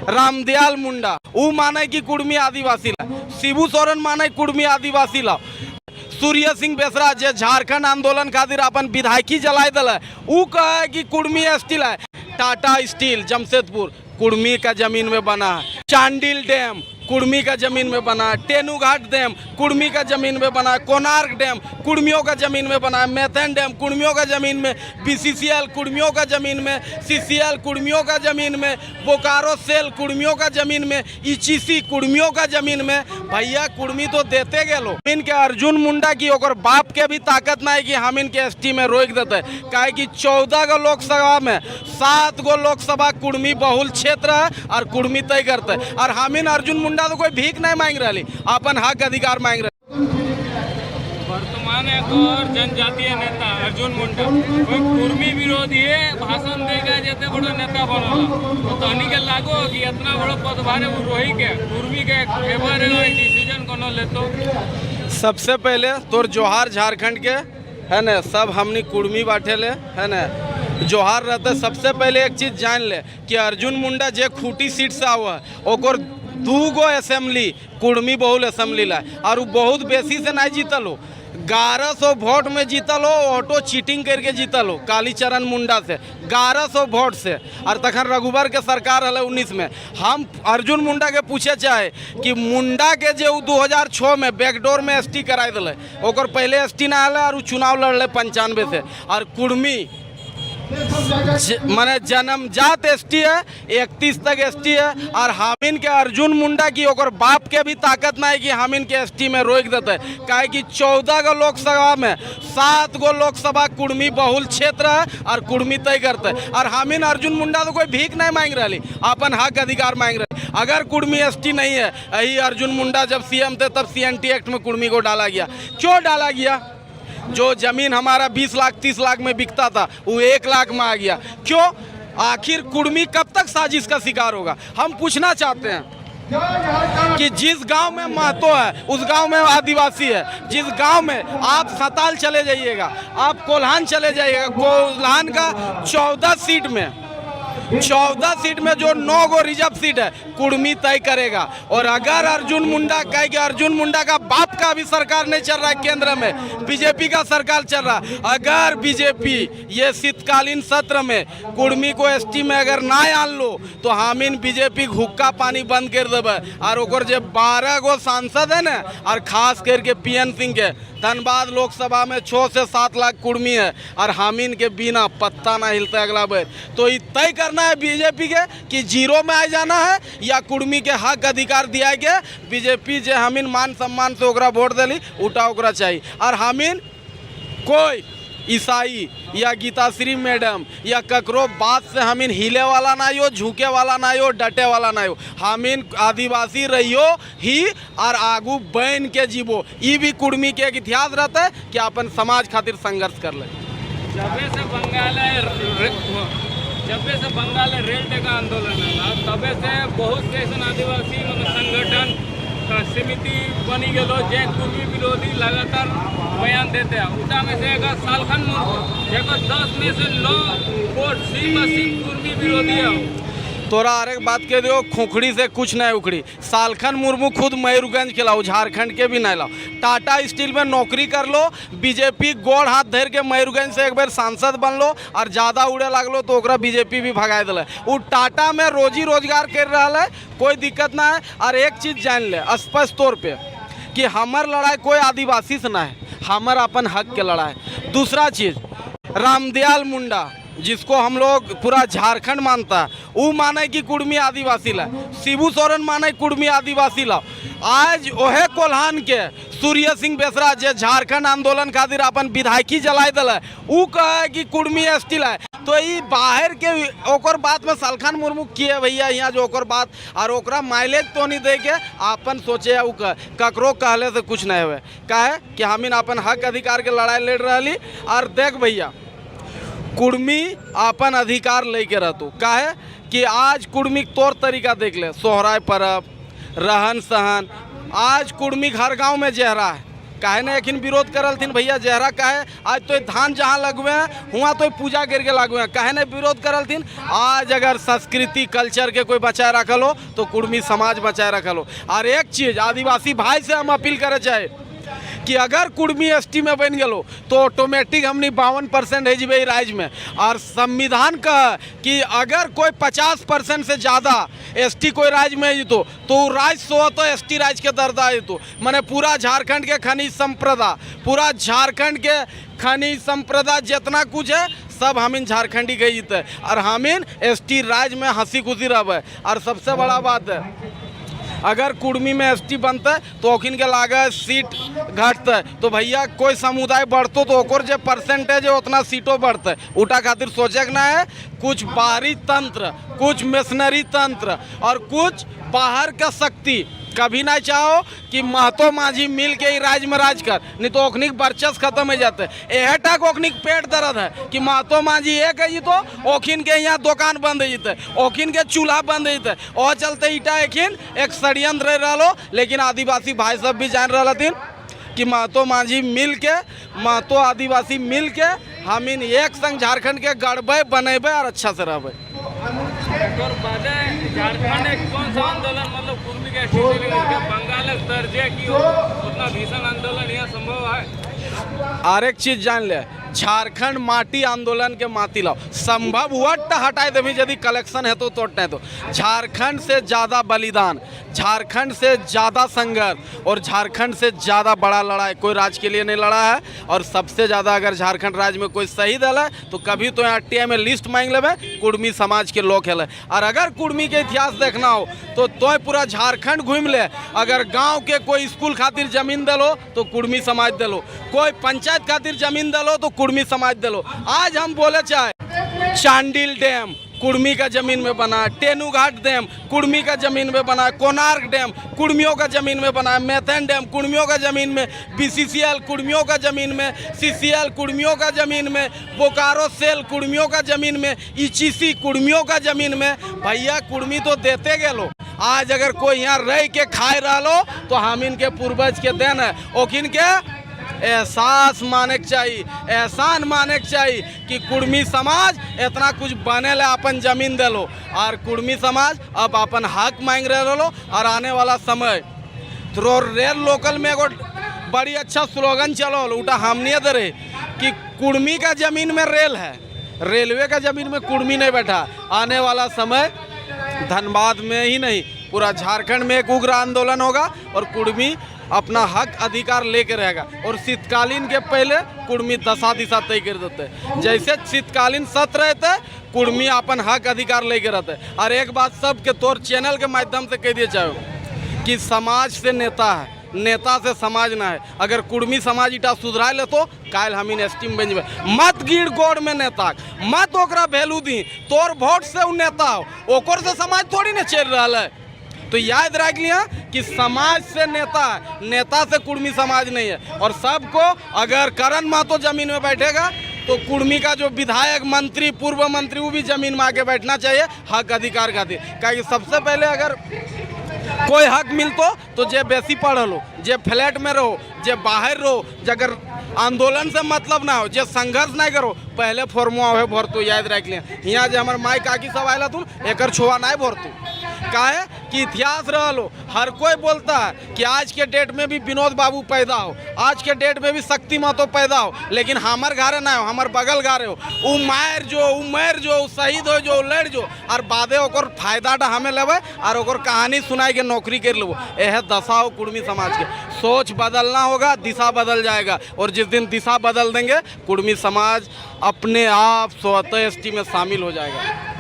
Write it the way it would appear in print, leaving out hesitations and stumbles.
रामदयाल मुंडा ऊ माने की कुर्मी आदिवासीला, शिबू सोरेन माने कुर्मी आदिवासीला, सूर्य सिंह बेसरा जे झारखंड आंदोलन खातिर अपन विधायकी जलाई दिल ऊ कहे कि कुर्मी स्टील है। टाटा स्टील जमशेदपुर कुर्मी का जमीन में बना है, चांडिल डैम कुर्मी का जमीन में बना है, तेनूघाट डैम कुर्मी का जमीन में बना है, कोणार्क डैम कुर्मियों का जमीन में बना है, मैथन डैम कुर्मियों का जमीन में, बीसीसीएल कुर्मियों का जमीन में, सीसीएल कुर्मियों का जमीन में, बोकारो सेल कुर्मियों का जमीन में, ईचीसी कुर्मियों का जमीन में। भैया कुर्मी तो देते गेलो, इनके अर्जुन मुंडा की ओकर बाप के भी ताकत ना है कि हम इनके एसटी में रोक देते, काहे कि 14 गो लोकसभा में 7 गो लोकसभा कुर्मी बहुल क्षेत्र है और कुर्मी तय करते, और हम इन अर्जुन मुंडा तो कोई भीख नहीं मांग रही, अपन हक अधिकार मांग रहे। वर्तमान एक और जनजातीय नेता अर्जुन मुंडा कोई कुर्मी विरोधी है, भाषण देगा जैसे बड़ा नेता बनला तो तहनी के लागो कि इतना बड़ा पदभार है रोही के कुर्मी के फेवर है डिसीजन कोनो लेतो। सबसे पहले तोर जोहार झारखंड के है न, सब हमनी कुर्मी बांटे ले है न, जोहार रहते। सबसे पहले एक चीज जान ले कि अर्जुन मुंडा जे खूटी सीट से आवा है ओकर 2 गो असेंबली कुर्मी बहुल असेंबली ला, और बहुत बेसी से नहीं जीतल हो, 1100 वोट में जीतल हो, ऑटो चीटिंग करके जीतल हो कालीचरण मुंडा से 1100 वोट से, और तखन रघुबर के सरकार हल 19 में। हम अर्जुन मुंडा के पूछे चाहे कि मुंडा के जे 2006 में बैकडोर में एसटी कराई दिले, ओकर पहले एसटी ना आले और चुनाव लड़ले 95 से, और कुर्मी माने जन्मजात एसटी है, 31 तक एसटी है, और हम इनके अर्जुन मुंडा की ओकर बाप के भी ताकत ना है कि हम इनके एसटी में रोक देते, काहे कि 14 गो लोकसभा में 7 गो लोकसभा कुर्मी बहुल क्षेत्र है और कुर्मी तय करते, और हम इन अर्जुन मुंडा तो कोई भीख नहीं मांग रही, अपन हक अधिकार मांग रहे। अगर कुर्मी एसटी नहीं है, यही अर्जुन मुंडा जब सीएम थे तब सीएनटी एक्ट में कुर्मी को डाला गया। क्यों डाला गया? जो जमीन हमारा 20 लाख 30 लाख में बिकता था वो 1 लाख में आ गया। क्यों? आखिर कुर्मी कब तक साजिश का शिकार होगा? हम पूछना चाहते हैं कि जिस गांव में महतो है उस गांव में आदिवासी है, जिस गांव में आप सताल चले जाइएगा, आप कोल्हान चले जाइएगा, कोल्हान का 14 सीट में जो 9 गो रिजर्व सीट है कुर्मी तय करेगा। और अगर अर्जुन मुंडा कहे कि अर्जुन मुंडा का बाप का भी सरकार नहीं चल रहा है, केंद्र में बीजेपी का सरकार चल रहा, अगर बीजेपी ये शीतकालीन सत्र में कुर्मी को एसटी में अगर ना आन लो तो हम इन बीजेपी हुक्का पानी बंद कर देवे, और ओकर जे 12 गो सांसद है ना, और खास करके पीएन सिंह के धनबाद लोकसभा में 6 से 7 लाख कुर्मी है, और हम इनके बिना पत्ता ना हिलता अगला बार। तो ये तय करना है बीजेपी के कि जीरो में आ जाना है या कुर्मी के हक अधिकार दिया गया। बीजेपी जे हमिन मान सम्मान से ओकरा वोट दिली उठा ओकरा चाहिए, और हमिन कोई ईसाई या गीताश्री मैडम या ककरो बात से हमिन हिले वाला ना हो, झुके वाला ना हो, डटे वाला ना हो। हमिन आदिवासी रहियो ही और आगू बन के जीवो। ये भी कुर्मी के एक इतिहास रहता है कि अपन समाज खातिर संघर्ष कर ले। जब से बंगाल रेल टेका आंदोलन है तबे से बहुत से ऐसा आदिवासी संगठन समिति बनी गलो जे कुर्मी विरोधी लगातार बयान देते हैं। उटा में से सालखन मुर्मू 10 में से 9 वोट सिर्फ कुर्मी विरोधी है। तोरा एक बात कह दो, खोखड़ी से कुछ नहीं उखड़ी। सालखन मुर्मू खुद मयूरगंज के लाओ, झारखंड के भी नहीं लाओ। टाटा स्टील में नौकरी कर लो, बीजेपी गोड़ हाथ धर के मयूरगंज से एक बार सांसद बन लो, और ज़्यादा उड़े लगलो तो ओकरा बीजेपी भी भगा दिल। वो टाटा में रोजी रोजगार कर रहा है, कोई दिक्कत ना है। और एक चीज़ जान ले स्पष्ट तौर पर कि हमार लड़ाई कोई आदिवासी से ना है, हमार अपन हक के लड़ाई। दूसरा चीज़, रामदयाल मुंडा जिसको हम लोग पूरा झारखंड मानता है, वो माने कि कुर्मी आदिवासी ला, शिबू सोरेन माने कुर्मी आदिवासी ला। आज ओहे कोल्हान के सूर्य सिंह बेसरा जे झारखंड आंदोलन खातिर अपन विधायकी जलाई दिल, वो कहे कि कुर्मी एसटी ला। तो ये बाहर के ओकर बात में सालखन मुर्मू किए भैया यहाँ जो ओकर बात और ओकरा माइलेज तो नहीं दे के अपन सोचे ककरो कहले से कुछ नहीं हुए। कहे कि हम इन अपन हक अधिकार के लड़ाई लड़ रही। और देख भैया कुर्मी अपन अधिकार लेके रहतू, काहे कि आज कुर्मी तौर तरीका देख ले, सोहराय परब, रहन सहन। आज कुर्मी हर गांव में जहरा है, काहे ने एखिन विरोध करल थिन भैया जहरा काहे आज तो धान जहाँ लगवे हैं हुआ तो पूजा करके लगवे हैं, काहे ने विरोध करल थिन। आज अगर संस्कृति कल्चर के कोई बचाए रखल हो तो कुर्मी समाज बचाए रखल हो। और एक चीज़ आदिवासी भाई से हम अपील करे चाहे कि अगर कुर्मी एसटी में बन गलो तो ऑटोमेटिक हमनी 52% है जब राज्य में। और संविधान का कि अगर कोई 50% से ज़्यादा एसटी कोई राज्य में जीतो तो राज्य सो तो एसटी राज्य के दर्जा जीतो। मैंने पूरा झारखंड के खनिज संप्रदा, पूरा झारखंड के खनिज संप्रदा जितना कुछ है सब हमीन झारखंडी गई जीते और हमीन एसटी राज्य में हंसी खुशी रहे। और सबसे बड़ा बात है अगर कुर्मी में एसटी बनता है तो ओखिन के लागत सीट घटता है तो भैया कोई समुदाय बढ़तो तो ओकर जो परसेंटेज है उतना सीटों बढ़ता है। उठा खातिर सोचे ना है कुछ बाहरी तंत्र, कुछ मिशनरी तंत्र और कुछ बाहर का शक्ति कभी ना चाहो कि महतो माझी मिल के ही राज्य में राज कर, नहीं तो ओखनिक वर्चस्व खत्म हो जाते हैं। यह तक ओखनिक पेट दर्द है कि महतो माझी एक है तो ओखिन के यहाँ दुकान बंद हो जाते, ओखिन के चूल्हा बंद हो जाते और चलते ईटा एखिन एक षड्यंत्र रहो। लेकिन आदिवासी भाई सब भी जान रहा थी कि महतो माझी मिल के, महतो आदिवासी मिल के हमीन एक संग झारखंड के गढ़बे बनेबे और अच्छा से रहबे। और बादे झारखंड एक कौन सा आंदोलन मतलब कुर्मी के स्थिति में बंगाल दर्जे की हो उतना भीषण आंदोलन यहाँ संभव है। और एक चीज जान ले झारखंड माटी आंदोलन के माती लाओ संभव हुआ हटाए देवी यदि कलेक्शन है तो तोड़ने दो। झारखंड से ज़्यादा बलिदान, झारखंड से ज़्यादा संघर्ष और झारखंड से ज़्यादा बड़ा लड़ाई कोई राज्य के लिए नहीं लड़ा है। और सबसे ज़्यादा अगर झारखंड राज्य में कोई शहीद है तो कभी तो यहाँ टी में लिस्ट मांग लेवे कुर्मी समाज के लोग है। और अगर कुर्मी के इतिहास देखना हो तो पूरा झारखंड घूम ले। अगर गाँव के कोई स्कूल खातिर जमीन दिलो तो कुर्मी समाज दिलो, कोई पंचायत खातिर जमीन दिलो तो कुर्मी समाज दिलो। आज हम बोले चाहे चांडिल डैम कुर्मी का ज़मीन में बना, टेनूघाट डैम कुर्मी का ज़मीन में बना, कोणार्क डैम कुर्मियों का ज़मीन में बना, मैथन डैम कुर्मियों का ज़मीन में, बीसीसीएल कुर्मियों का ज़मीन में, सीसीएल कुर्मियों का ज़मीन में, बोकारो सेल कुर्मियों का ज़मीन में, ईचीसी कुर्मियों का ज़मीन में। भैया कुर्मी तो देते गए लो। आज अगर कोई यहाँ रह के खाए रहा लो तो हम इनके पूर्वज के देन है। ओखिन के एहसास माने के चाहिए, एहसान माने के चाहिए कि कुर्मी समाज इतना कुछ बने ले अपन जमीन दे लो। और कुर्मी समाज अब अपन हक मांग रहे लो। और आने वाला समय तो रेल लोकल में एगो बड़ी अच्छा स्लोगन चलो उठा हमने दे रहे कि कुर्मी का ज़मीन में रेल है, रेलवे का ज़मीन में कुर्मी नहीं बैठा। आने वाला समय धनबाद में ही नहीं पूरा झारखंड में एक उग्र आंदोलन होगा और कुर्मी अपना हक अधिकार लेके रहेगा। और शीतकालीन के पहले कुर्मी दशा दिशा तय कर देते हैं। जैसे शीतकालीन सत्र रहते कुर्मी अपन हक अधिकार लेके रहते। और एक बात सबके तौर चैनल के माध्यम से कह दिए चाहे कि समाज से नेता है, नेता से समाज ना है। अगर कुर्मी समाज इटा सुधरा ले तो काल हमीन एसटी में बन जाए। मत गिर गोड़ में नेता, मत ओकरा वैल्यू दी, तोर वोट से उ नेता हो, ओकर से समाज थोड़ी ना चल रहा है। तो याद रख लिया कि समाज से नेता है, नेता से कुर्मी समाज नहीं है। और सबको अगर करण महतो जमीन में बैठेगा तो कुर्मी का जो विधायक, मंत्री, पूर्व मंत्री वो भी जमीन में आके बैठना चाहिए हक अधिकार खातिर। क्योंकि सबसे पहले अगर कोई हक मिलतो तो जे बेसी पढ़ल हो, जे फ्लैट में रहो, जे बाहर रहो, जगर आंदोलन से मतलब ना हो, जे संघर्ष नहीं करो पहले फॉर्मुआ है भरतू। याद रख लिया यहाँ जो हमारे माई काकी सब आएला तू एक छुआ नहीं भरतू। काहे कि इतिहास रहो हर कोई बोलता है कि आज के डेट में भी विनोद बाबू पैदा हो, आज के डेट में भी शक्ति महतो पैदा हो, लेकिन हमार घरे ना हो, हमार बगल घरे हो। उ मार जो, उ मर जो, शहीद हो जो, लड़ जो और बादे ओकर फायदा हमें लेवे और ओकर कहानी सुनाई के नौकरी कर लेबो। यह दशा हो कुर्मी समाज के। सोच बदलना होगा, दिशा बदल जाएगा। और जिस दिन दिशा बदल देंगे कुर्मी समाज अपने आप स्वतः एसटी में शामिल हो जाएगा।